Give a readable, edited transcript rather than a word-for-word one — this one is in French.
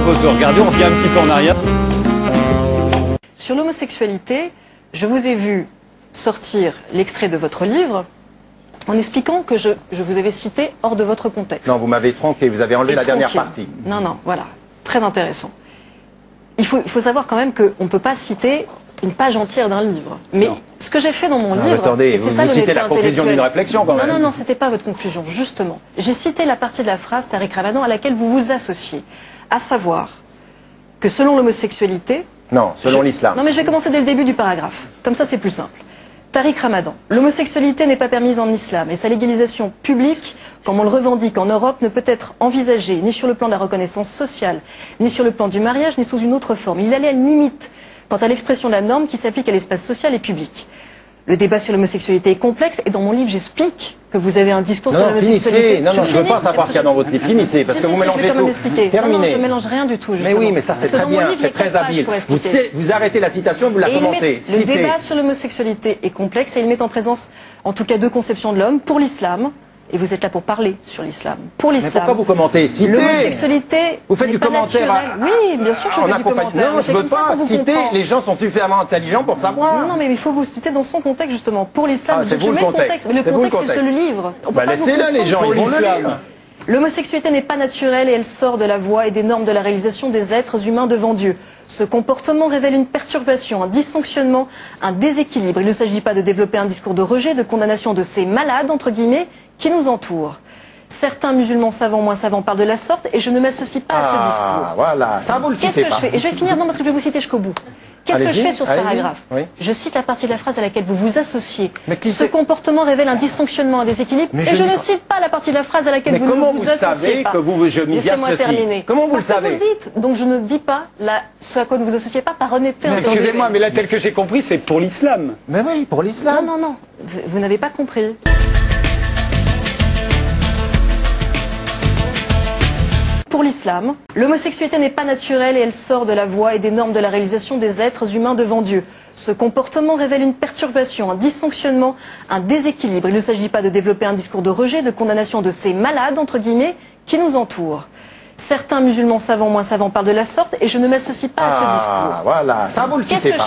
propose de regarder, on revient un petit peu en arrière. Sur l'homosexualité, je vous ai vu sortir l'extrait de votre livre en expliquant que je vous avais cité hors de votre contexte. Non, vous m'avez tronqué, vous avez enlevé la dernière partie. Non, non, voilà, très intéressant. Il faut savoir quand même qu'on ne peut pas citer une page entière d'un livre. Mais non. Ce que j'ai fait dans mon livre... Attendez, vous citez la conclusion d'une réflexion quand même. Non, non, non, ce n'était pas votre conclusion, justement. J'ai cité la partie de la phrase, Tariq Ramadan, à laquelle vous vous associez. À savoir que selon l'homosexualité... Non, selon l'islam. Non, mais je vais commencer dès le début du paragraphe. Comme ça, c'est plus simple. Tariq Ramadan. L'homosexualité n'est pas permise en islam et sa légalisation publique, comme on le revendique en Europe, ne peut être envisagée ni sur le plan de la reconnaissance sociale, ni sur le plan du mariage, ni sous une autre forme. Il allait à une limite quant à l'expression de la norme qui s'applique à l'espace social et public. Le débat sur l'homosexualité est complexe et dans mon livre, j'explique que vous avez un discours sur l'homosexualité. Non, non, je ne veux pas savoir ce qu'il y a dans votre livre. Finissez, parce que vous mélangez tout. Terminez. Non, je ne mélange rien du tout, justement. Mais oui, mais ça c'est très bien, c'est très habile. Vous arrêtez la citation, vous la commentez. Le débat sur l'homosexualité est complexe et il met en présence, en tout cas, deux conceptions de l'homme. Pour l'islam, et vous êtes là pour parler sur l'islam. Pour l'islam. Mais pourquoi vous commentez? Citez. L'homosexualité. Vous faites du commentaire. Oui, bien sûr, je fais du commentaire. Non, je ne veux pas citer. Les gens sont suffisamment intelligents pour savoir. Non, non, mais il faut vous citer dans son contexte, justement. Pour l'islam, je mets le contexte. Mais le contexte, c'est le livre. Laissez-le, les gens, ils vont le lire. L'homosexualité n'est pas naturelle et elle sort de la voie et des normes de la réalisation des êtres humains devant Dieu. Ce comportement révèle une perturbation, un dysfonctionnement, un déséquilibre. Il ne s'agit pas de développer un discours de rejet, de condamnation de ces malades, entre guillemets, qui nous entourent. Certains musulmans savants, moins savants, parlent de la sorte et je ne m'associe pas à ce discours. Voilà, ça vous le citez pas. Qu'est-ce que je fais? Et je vais finir, non, parce que je vais vous citer jusqu'au bout. Qu'est-ce que je fais sur ce paragraphe? Je cite la partie de la phrase à laquelle vous vous associez. Ce comportement révèle un dysfonctionnement, un déséquilibre. Et je ne cite pas la partie de la phrase à laquelle vous ne vous associez pas. Mais comment vous savez que je m'y associe? Comment vous le savez? Parce que vous le dites. Donc je ne dis pas ce à quoi ne vous associez pas par honnêteté. Excusez-moi, mais là, tel que j'ai compris, c'est pour l'islam. Mais oui, pour l'islam. Non, non, non. Vous n'avez pas compris. Pour l'islam, l'homosexualité n'est pas naturelle et elle sort de la voie et des normes de la réalisation des êtres humains devant Dieu. Ce comportement révèle une perturbation, un dysfonctionnement, un déséquilibre. Il ne s'agit pas de développer un discours de rejet, de condamnation de ces malades, entre guillemets, qui nous entourent. Certains musulmans savants, moins savants, parlent de la sorte et je ne m'associe pas à ce discours. Voilà, ça vous le citez pas.